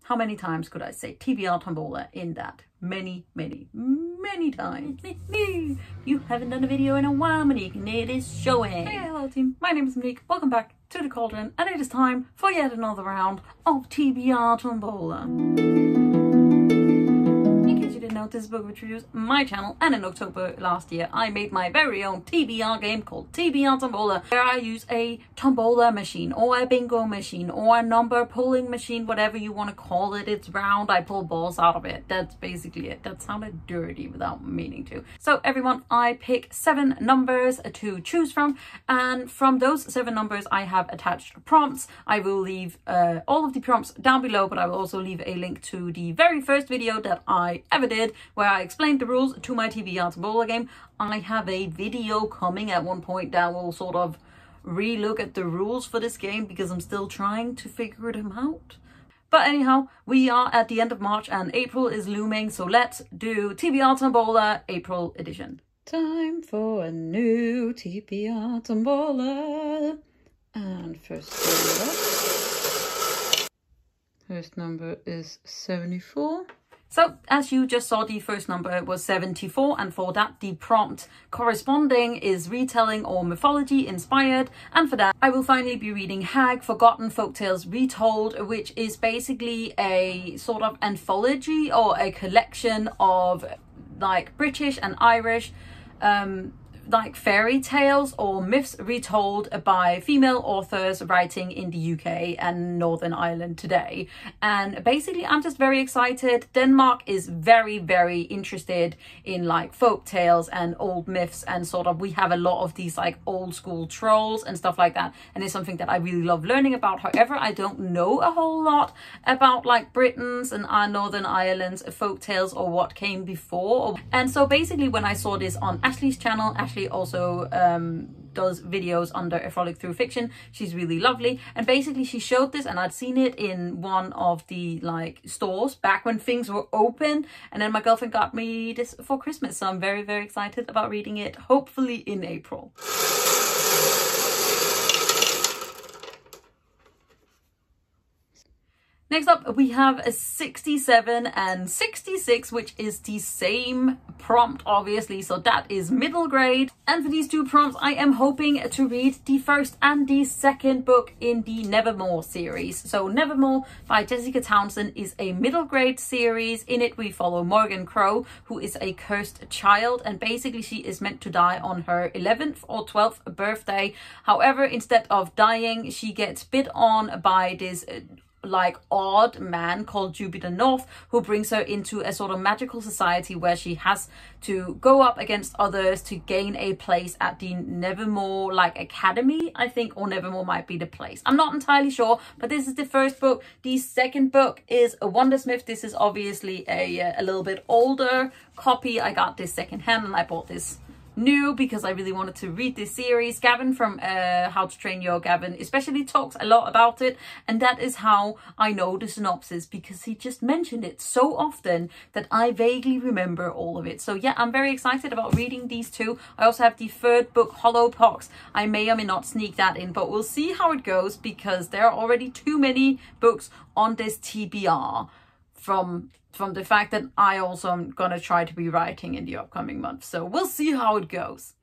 how many times could I say TBR Tombola in that? Many times. You haven't done a video in a while, Monique, and it is showing. Hey, hello team, my name is Monique. Welcome back to the Cauldron, and it is time for yet another round of TBR Tombola. In case you didn't know, this book introduced my channel, and in October last year I made my very own TBR game called TBR Tombola, where I use a tombola machine or a bingo machine or a number pulling machine, whatever you want to call it. It's round, I pull balls out of it. That's basically it. That sounded dirty without meaning to. So every month I pick 7 numbers to choose from, and from those 7 numbers I have attached prompts. I will leave all of the prompts down below, but I will also leave a link to the very first video that I ever did where I explained the rules to my TBR Tombola game. I have a video coming at one point that will sort of re-look at the rules for this game because I'm still trying to figure them out. But anyhow, we are at the end of March and April is looming, so let's do TBR Tombola April edition. Time for a new TBR Tombola. And first number is 74. So, as you just saw, the first number was 74, and for that, the prompt corresponding is retelling or mythology inspired. And for that, I will finally be reading Hag, Forgotten Folktales Retold, which is basically a sort of anthology or a collection of like British and Irish like fairy tales or myths retold by female authors writing in the UK and Northern Ireland today. And basically I'm just very excited. Denmark is very interested in like folk tales and old myths, and sort of we have a lot of these like old school trolls and stuff like that, and it's something that I really love learning about. However, I don't know a whole lot about like Britain's and Northern Ireland's folk tales or what came before. And so basically when I saw this on Ashley's channel, Ashley also does videos under A Frolic Through Fiction. She's really lovely, and basically she showed this, and I'd seen it in one of the like stores back when things were open, and then my girlfriend got me this for Christmas, so I'm very excited about reading it, hopefully in April. Next up, we have a 67 and 66, which is the same prompt, obviously. So that is middle grade. And for these 2 prompts, I am hoping to read the first and the second book in the Nevermoor series. So Nevermoor by Jessica Townsend is a middle grade series. In it, we follow Morgan Crow, who is a cursed child. And basically, she is meant to die on her 11th or 12th birthday. However, instead of dying, she gets bit on by this like odd man called Jupiter North, who brings her into a sort of magical society where she has to go up against others to gain a place at the Nevermore like academy, I think, or Nevermore might be the place. I'm not entirely sure, but this is the first book. The second book is a Wundersmith. This is obviously a little bit older copy. I got this secondhand and I bought this new because I really wanted to read this series. Gavin from How to Train Your Gavin especially talks a lot about it, and that is how I know the synopsis, because he just mentioned it so often that I vaguely remember all of it. So yeah, I'm very excited about reading these 2. I also have the 3rd book, Hollow Pox. I may or may not sneak that in, but we'll see how it goes, because there are already too many books on this TBR from the fact that I also am gonna try to be writing in the upcoming month. So we'll see how it goes.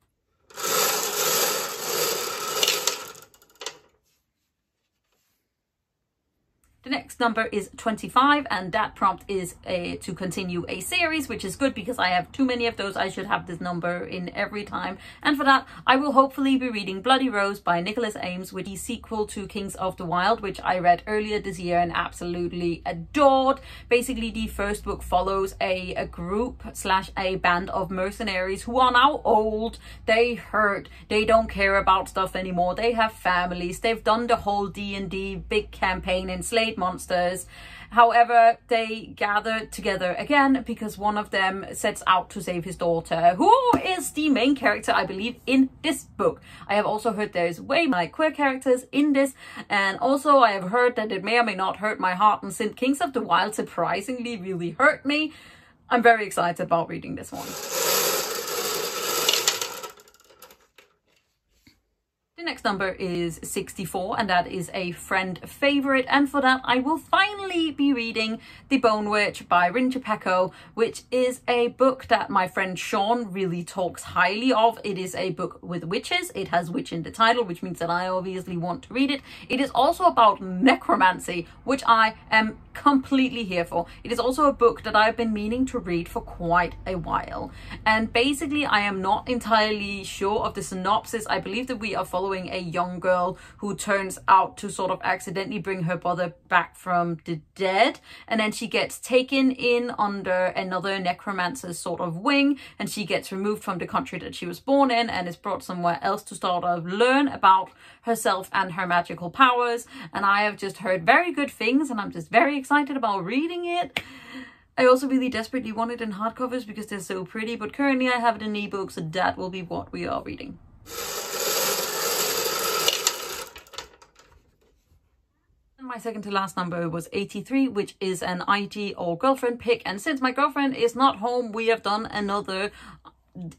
The next number is 25, and that prompt is to continue a series, which is good because I have too many of those. I should have this number in every time. And for that, I will hopefully be reading Bloody Rose by Nicholas Eames, with the sequel to Kings of the Wild, which I read earlier this year and absolutely adored. Basically, the first book follows a group / a band of mercenaries who are now old. They hurt. They don't care about stuff anymore. They have families. They've done the whole D&D big campaign and slayed monsters. However, they gather together again because one of them sets out to save his daughter, who is the main character, I believe, in this book. I have also heard there's way more queer characters in this, and also I have heard that it may or may not hurt my heart, and since Kings of the Wild surprisingly really hurt me, I'm very excited about reading this one. The Next number is 64, and that is a friend favorite, and for that I will finally be reading The Bone Witch by Chupeco, which is a book that my friend Sean really talks highly of. It is a book with witches. It has witch in the title, which means that I obviously want to read it. It is also about necromancy, which I am completely here for. It is also a book that I've been meaning to read for quite a while, and basically I am not entirely sure of the synopsis. I believe that we are following a young girl who turns out to sort of accidentally bring her brother back from the dead, and then she gets taken in under another necromancer's sort of wing, and she gets removed from the country that she was born in and is brought somewhere else to sort of learn about herself and her magical powers. And I have just heard very good things, and I'm just very excited about reading it. I also really desperately want it in hardcovers because they're so pretty, but currently I have it in ebook, so that will be what we are reading. My second to last number was 83, which is an IG or girlfriend pick, and since my girlfriend is not home, we have done another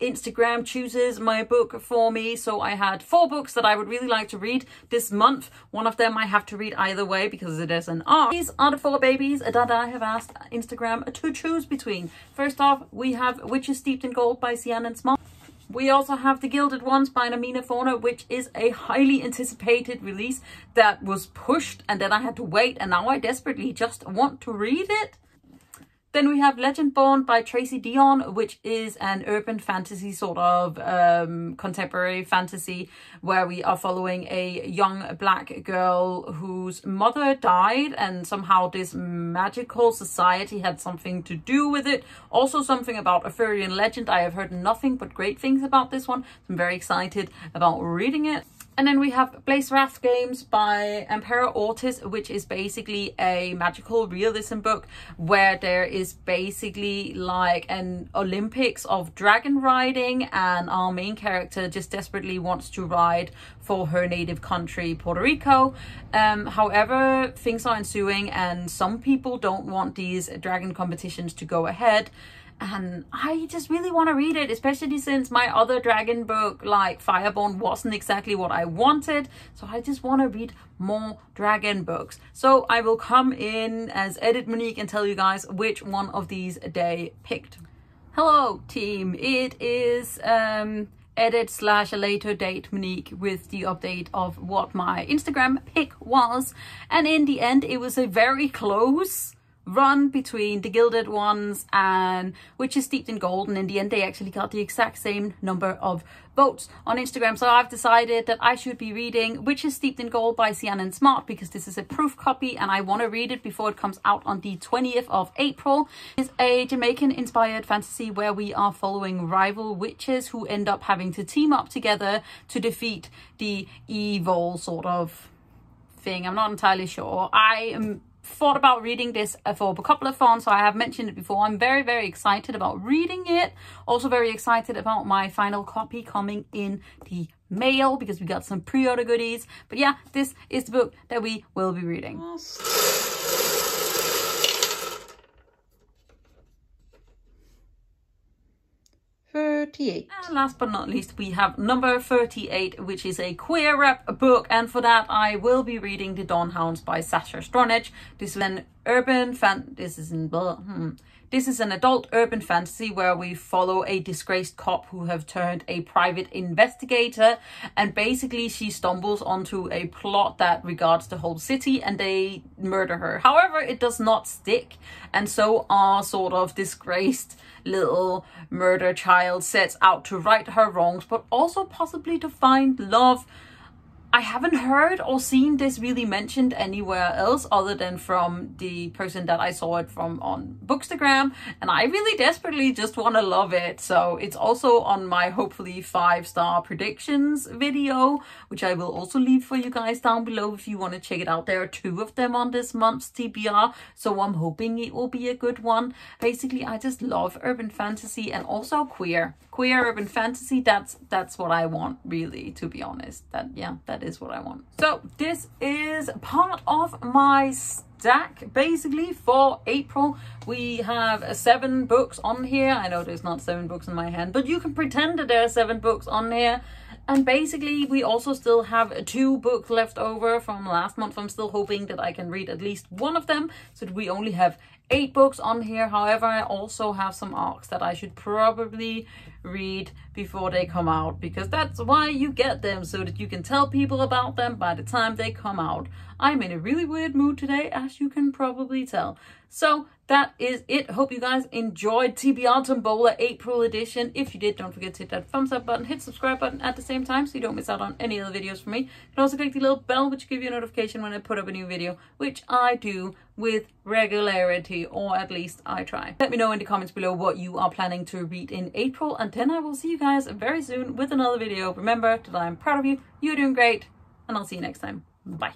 Instagram chooses my book for me. So I had 4 books that I would really like to read this month. One of them I have to read either way because it is an art. These are the 4 babies that I have asked Instagram to choose between. First off, we have Witches Steeped in Gold by Ciannon. We also have the Gilded ones by Namina Forna, which is a highly anticipated release that was pushed and then I had to wait, and now I desperately just want to read it. Then we have Legendborn by Tracey Deonn, which is an urban fantasy sort of contemporary fantasy where we are following a young black girl whose mother died, and somehow this magical society had something to do with it. Also something about Arthurian legend. I have heard nothing but great things about this one. I'm very excited about reading it. And then we have Blazewrath games by Amparo Ortiz, which is basically a magical realism book where there is basically like an Olympics of dragon riding, and our main character just desperately wants to ride for her native country, Puerto Rico. However, things are ensuing and some people don't want these dragon competitions to go ahead. And I just really want to read it, especially since my other dragon book, like Fireborn, wasn't exactly what I wanted. So I just want to read more dragon books. So I will come in as Edit Monique and tell you guys which one of these they picked. Hello, team. It is edit / a later date Monique with the update of what my Instagram pick was. And in the end, it was a very close run between the Gilded ones and Witches Steeped in Gold, and in the end they actually got the exact same number of votes on Instagram. So I've decided that I should be reading Witches Steeped in Gold by Ciannon because this is a proof copy and I want to read it before it comes out on the 20th of April. It's a Jamaican inspired fantasy where we are following rival witches who end up having to team up together to defeat the evil sort of thing. I'm not entirely sure. I thought about reading this for a couple of fans, so I have mentioned it before. I'm very, very excited about reading it. Also very excited about my final copy coming in the mail because we got some pre-order goodies. But yeah, this is the book that we will be reading. 38. And last but not least, we have number 38, which is a queer rep book, and for that I will be reading The Dawnhounds by Sasha Stronach. This is an This is an adult urban fantasy where we follow a disgraced cop who have turned a private investigator, and basically she stumbles onto a plot that regards the whole city and they murder her. However, it does not stick, and so our sort of disgraced little murder child sets out to right her wrongs, but also possibly to find love. I haven't heard or seen this really mentioned anywhere else other than from the person that I saw it from on Bookstagram, and I really desperately just want to love it. So it's also on my hopefully 5-star predictions video, which I will also leave for you guys down below if you want to check it out. There are 2 of them on this month's TBR, so I'm hoping it will be a good one. Basically, I just love urban fantasy and also queer urban fantasy. That's what I want, really, to be honest. That is what I want. So this is part of my stack basically for April. We have 7 books on here. I know there's not 7 books in my hand, but you can pretend that there are 7 books on here. And basically we also still have 2 books left over from last month. I'm still hoping that I can read at least one of them, so that we only have 8 books on here. However, I also have some arcs that I should probably read before they come out, because that's why you get them, so that you can tell people about them by the time they come out. I'm in a really weird mood today, as you can probably tell. So that is it. Hope you guys enjoyed TBR Tombola April edition. If you did, don't forget to hit that thumbs up button, hit subscribe button at the same time so you don't miss out on any other videos from me. You can also click the little bell which will give you a notification when I put up a new video, which I do with regularity, or at least I try. Let me know in the comments below what you are planning to read in April, and then I will see you guys very soon with another video. Remember that I'm proud of you, you're doing great, and I'll see you next time. Bye.